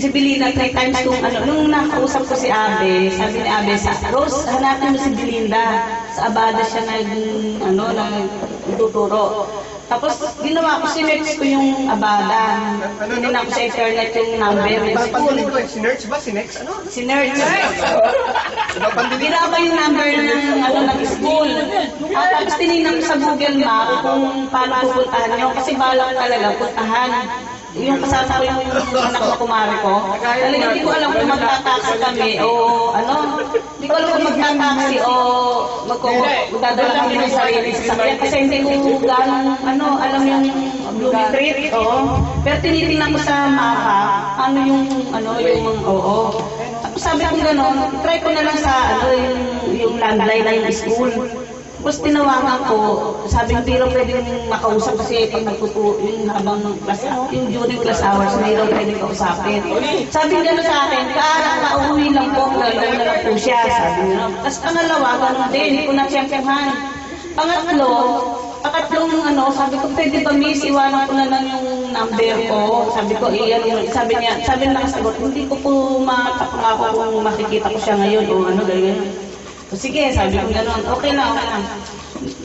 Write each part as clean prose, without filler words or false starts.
si Belinda 3 times kung ano, nung nakausap ko si Abe, sabi ni Abe, Rose, hanapin mo si Belinda. Sa Abada siya nagtuturo. Tapos, ginawa ko, sinerch ko yung Abada. Tinan ko sa internet yung number ng school. Sinerch ba? Sinex? Ano? Sinerch. Ginawa ko yung number ng school. Tapos, tinignan ko sa Google Map kung paano pupuntahan nyo. Kasi balak talaga puntahan. Yung kasama ko yung anak na kumari ko. Talaga, hindi ko alam kung magtataksi kami o ano. Hindi ko alam kung magtataksi o magdadala kami ng sarili sa sakyan. Kasi hindi ko gano'ng alam yung Blue Street. Pero tinitingnan ko sa mapa, Tapos sabi ko gano'n, try ko na lang sa yung landline na yung school. Tapos tinawagan ko, sabi ng biro pwedeng makausap kasi pag yung habang yung during class hours, mayroon pwedeng kausapin. Sabi gano'n sa akin, kauwi lang po, gano'n na lang po siya, sabi niya. Tapos pangalawa, gano'n din, hindi ko na-check-checkhan. Pangatlong sabi ko, pwede ba miss, iwanan ko na lang yung number ko. Sabi ko, sabi niya nakasagot, hindi ko po makapangako kung makikita ko siya ngayon o gano'n. O sige, sabi ko gano'n, okay na.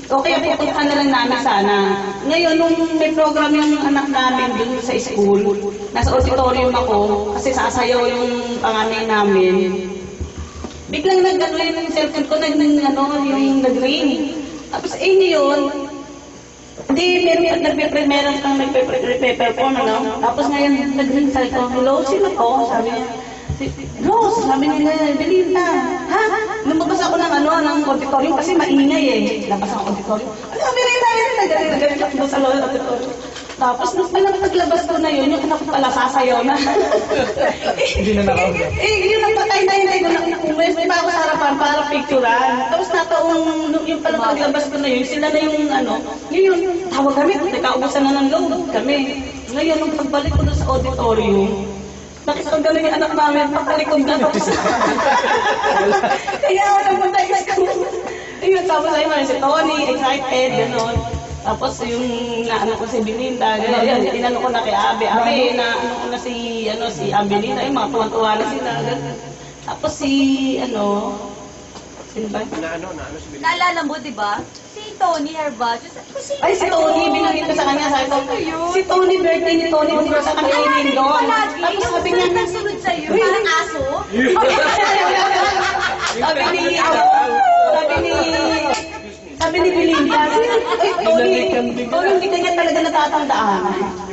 Okay, pupunta na lang namin sana. Ngayon, nung may program yung anak namin dun sa school, nasa auditorium ako, kasi sasayaw yung panganay namin. Biglang yung cellphone ko, yung nag-ring. Tapos, yun, hindi, meron kang nagpe-perform, Tapos ngayon, nag-ring sa ko, hello, sino po? Sabi niya, Rose, sabi nila, Belinda, ha? Lumabas ako ng auditorium kasi maingay Labas ang auditorium. Belinda, galit ako sa loob ng auditorium. Tapos, nung paglabas ko na yun, yung anak ko pala sasayaw na. Hindi na nakaulit. Yun ang patay-tay ko na umuwi pa ako sa harapan para picturean. Tapos yung paglabas ko na yun, sila na yung yun, tawag kami, nakaubusan na ng load kami. Ngayon, nung pagbalik ko na sa auditorium, nakita ko yung anak namin, patalikod na ako. Kaya ako nagpunta yung school. Yun, tapos ayun, si Tony, excited, gano'n. Tapos yung ko si Belinda, gano'n, tinanong ko na kay Abe, ko na si Belinda, yung mga tuwan-tuwa na sila, gano'n. Tapos sino ba? Naalala mo, di ba? Si Tony Herbacio. Ay, si Tony, binanggit ko sa kanya, sabi ko, si Tony, birthday ni Tony, hindi ko sa kanya yung doon. Tapos sabi niya, nasunod sa'yo, parang aso. Sabi ni Belinda, Tony, hindi kanya talaga natatandaan.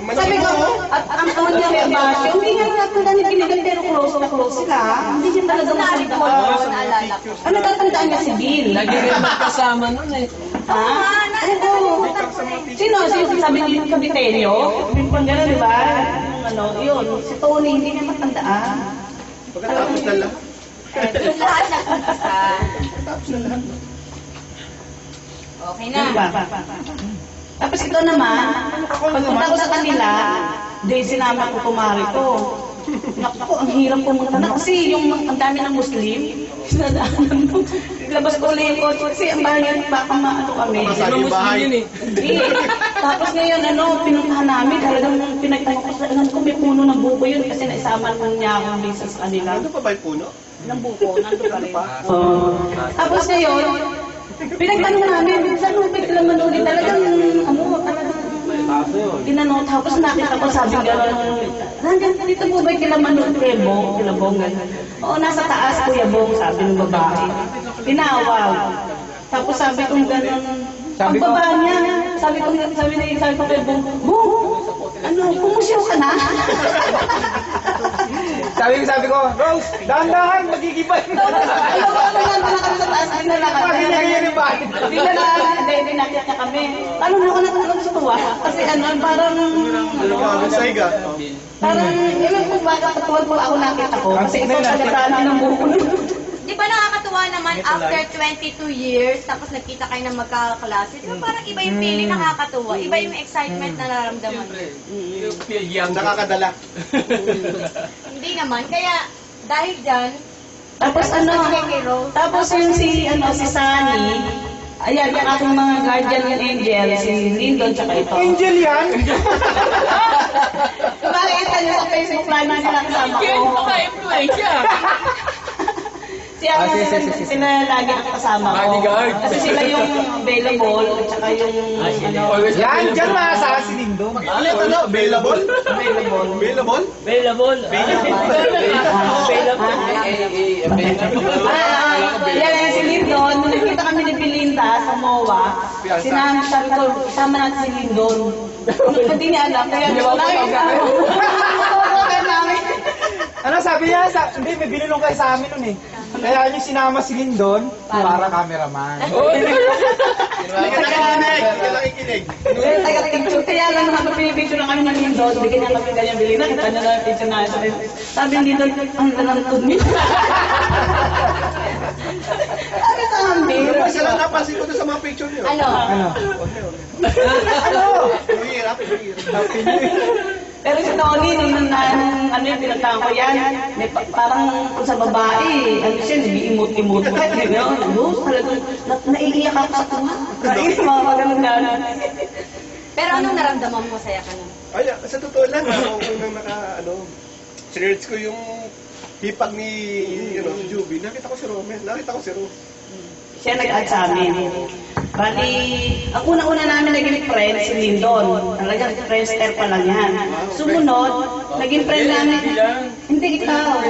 Sabi ko, at ang Tony Herbacio, hindi nga natatandaan ni Belinda, pero close na close sila. Hindi niya talaga matandaan. Ano natatandaan niya si Bill? Lagi rin magkasama nun Ha? Sino? Sabi niyo yung Capitelio? Yung gano'n, di ba? Yun. Si Tony, hindi niya matandaan. Pagkatapos na lang. Lahat nag-umpisa. Pagkatapos na lang. Okay na. Tapos ito naman, pagpunta ko sa kanila, sinama ko kumari ko. Naku, ang hirap pumunta na kasi ang dami ng Muslim. Sinadaanan mo. Labas ko ulit yung kotse kasi ang bahay baka kami. Masali yung bahay yun Tapos ngayon, pinuntahan namin, talagang pinagtanong ko sa kung may puno ng buko yun kasi naisama niya akong minsan sa kanila. Nandun pa ba yung puno? Ng buko, nandun pa rin. Tapos ngayon, pinagtanong namin, saan mo naman ulit talagang, tinanong, tapos nakita ko sabi gano'n, nandiyan dito po ba kilamanong kilabong gano'n? Oo, nasa taas Kuya Bong, sabi ng babae. Tinawag. Tapos sabi ko gano'n, pagbaba niya, sabi ko Kuya Bong, Bong, pumusyaw ka na? Sabi ko, Rose, dahan-dahan, magigibay mo. Ano kami sa taas, hindi nakita niya kami. Paano na ako natulog sa tuwa? Kasi parang, ilan po ba katuwag po ako nakita ko? Kasi ito sa librano ng buko. Di ba nakakatuwa naman after 22 years, tapos nagkita kayo ng magkakaklase? Di ba parang iba yung feeling, nakakatuwa? Iba yung excitement na nararamdaman mo? Nakakadala. Hindi naman. Kaya, dahil dyan, Tapos tapos yung si Sunny, Ayan, yung aking mga guardian angel, si Lindon, tsaka ito. Angel yan? Makikita niyo sa Facebook Live na sila kasama ko. Yan, maka-influence siya. Siya sila lagi ang kasama ko. Bodyguard. Kasi sila yung available, at saka yung ano. Always Yan, dyan available. nasa si Lindo. Ano yung ano? Available? Available. Available? Available. Yan, si Lindon. Nung nakita kami ni Belinda sa MOA, sabi ko, sama natin si Lindon. Hindi niya alam, kaya Hindi mo ako namin. Ano sabi niya? Hindi, may binulong kayo sa amin nun eh. Kaya niyo sinama si Lindon para cameraman. Nakikinig. Taga-picture. Kaya lang naman pinipicture na kami ng Lindon. Bigyan niya kami ganyan Belinda. Kita niya lang yung picture na sa sabi ng Lindon, ang lalantod niya. Sabi sa amin. Kasi lang napansin ko doon sa mga picture niyo. Ano? Ano? Ano? New Year, Happy New Year. Happy New Year. Pero si Tony, nung ano yung pinagtaka ko yan, may parang kung sa babae, ano siya, nag-imot-imot. Talagang, naiiyak ako sa tuwa. Naiiyak mga ganun-ganun. Pero anong naramdaman mo? Masaya ka nun? Ay, sa totoo lang, nung search ko yung hipag ni, si Juby, nakita ko si Romel, nakita ko si Ro. Siya nag-add sa amin. Bali, ang una-una namin naging friend si Lindon. Talagang friendster pa lang yan. Sumunod, naging friend namin. Hindi, ikaw.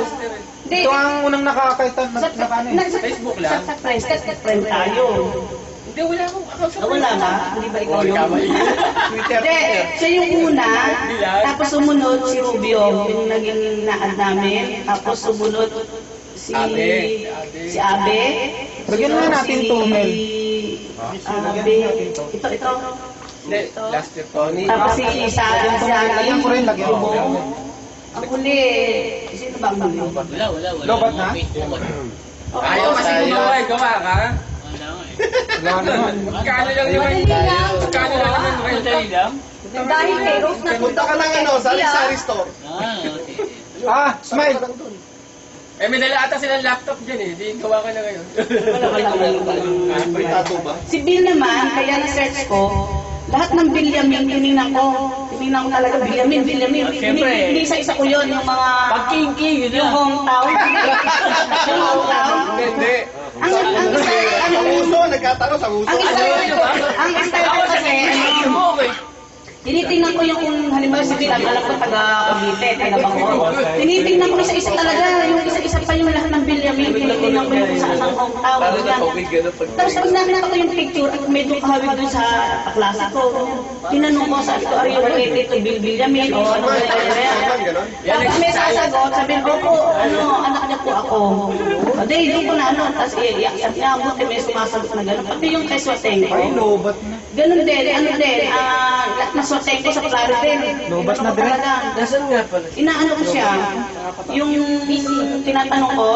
Hindi. Ito ang unang nakakaitan na ano eh. Sa Facebook lang? Sa friendster, friend tayo. Hindi, wala akong account sa Wala ba? Hindi ba ikaw yun? Twitter. Hindi, siya yung una. Tapos sumunod si Rubio, yung naging na-add namin. Tapos sumunod si Abe. Lagyan na natin to, Mel. Abe. Ito. Last year, Tony. Tapos si Isa. Lagyan ko rin, lagyan ko. Ang huli, sino ba ang huli? Wala. Lobat na? Ayaw kasi gumawa, gawa ka. Wala naman. Magkano lang naman? Madali lang. Magkano lang naman? Madali lang? Dahil kay Rose na Punta ka lang sa Sari Store. Ah, smile. Eh, may dala ata silang laptop dyan eh. Di gawa ka na ngayon. May tattoo ba? Si Bill naman, kaya na-search ko, lahat ng Bilyamin, tinignan ko. Tinignan ko talaga, Bilyamin. Siyempre. Hindi isa-isa ko yun, yung mga... Pag-king-king, yun Yung na. hometown. Yung hometown. Hindi. Ang Sa uso, nagkatalo sa uso. ang style ko kasi, tinitingnan ko yung kung halimbawa si Bill, alam ko taga Cavite, taga Bangor. Tinitingnan ko isa-isa talaga, yung isa-isa pa yung lahat ng Bilyamin. Tinitingnan ko yung kung saan ang hometown. Tapos pag nakita ko yung picture at medyo kahawig dun sa klase ko, tinanong ko, sabi ko, are you related to Bill Bilyamin? O ano ba yan? Tapos may sasagot, sabi ko, opo, anak niya po ako. Hindi, doon ko na tapos iiyak niya, buti may sumasagot na gano'n. Pati yung kay Swateng ko. Ay, lobat na. Ganun din, nasoteng ko sa Claridel. Lobas na din. Nasaan nga pala? Inaano ko siya, yung tinatanong ko,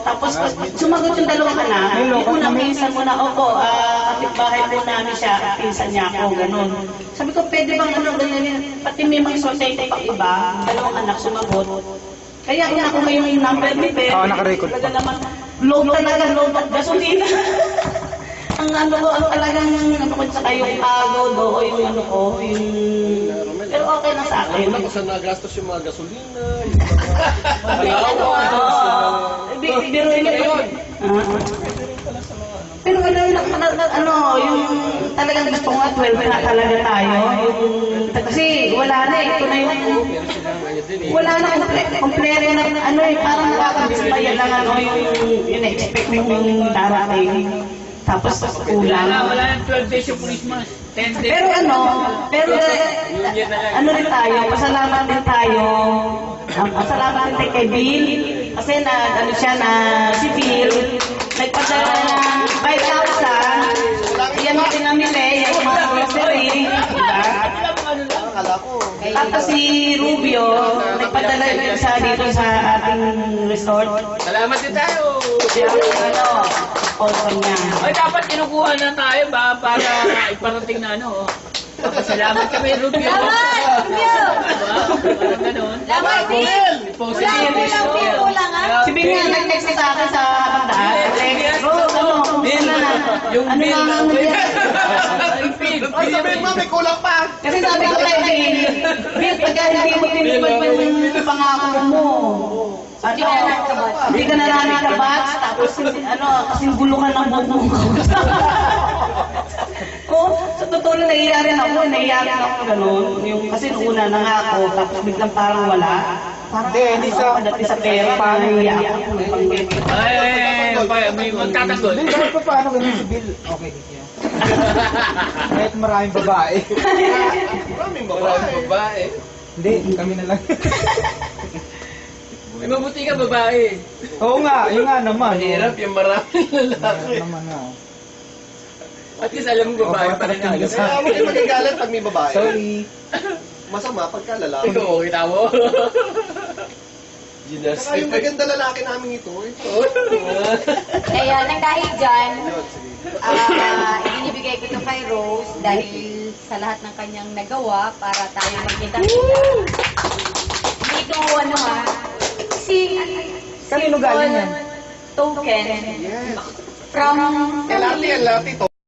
tapos pag sumagot yung dalawang anak, yung unang pinsan mo na, opo, kapitbahay po namin siya, at pinsan niya ako, ganun. Sabi ko, pwede bang ganyan, pati may mga soteng ko pang iba, dalawang anak sumagot. Kaya una ko ngayong number ni Pe. Oo, nakarecord pa. Talaga naman, low at gasolina. Ang ano ko, ang talagang ano ko sa kayong pagod o yung ano ko, yung... Pero okay na sa akin. Kung saan nagastos yung mga gasolina, Biruin niyo yun. Pero ano, yung talagang gusto ko nga, 12 na talaga tayo. Kasi wala na eh, ito na yung... Wala na, kompleto na, ano eh, parang nakakabisbayan lang ano yung expect mong darating. Tapos kulang. Wala yung 12 days yung Christmas. 10 days. Pero ano rin tayo, pasalamat din tayo. Pasalamat din kay Bill. Kasi ano siya na, si Bill, nagpadala ng 5,000. Yan ang pinamili, yung mga grocery. Diba? Tapos si Rubio, nagpadala rin siya dito sa ating resort. Salamat din tayo. Ano, sponsor niya. Ay, dapat kinukuha na tayo ba para iparating na ano. Papasalamat kami, Rubio. Salamat! Rubio! Parang ganun. Salamat, Bill! Kulang, ha? Si Bill nga nag-text sa akin sa bandaan. Bro, ano, kumusta na? Yung ano bill nga na ano yan? Yung bill. Ay, sabihin mo, may kulang pa. Kasi sabi ko kay Bill, pagka hindi mo tinupad pa yung pangako mo. Ano, hindi ka naranig ka batch, tapos ano, kasing gulo ka ng buhok mo. Oh, sa totoo lang nahiya rin ako, gano'n. Yung, kasi nung una nangako, tapos biglang parang wala. Parang Hindi sa- pagdating sa pera, parang nahiya ako. Nabanggit. May magtatanggol. Hindi, kahit pa paano ganun si Bill. Okay. Kahit maraming babae. Maraming babae. Hindi, kami na lang. May mabuti ka babae. Oo nga, yun nga naman. Mahirap yung maraming lalaki. Meron naman nga. At least alam mo babae pa rin ako. Kaya mo kayo magagalit pag may babae. Sorry. Masama pagka lalaki. Ikaw, kita mo. Saka yung maganda lalaki namin ito. Kaya nang dahil dyan, Yun, sige. inibigay ko ito kay Rose dahil sa lahat ng kanyang nagawa para tayo magkita-kita. Dito, ano ha, Kanino galing yan? token Yes. from Kalati, kalati to.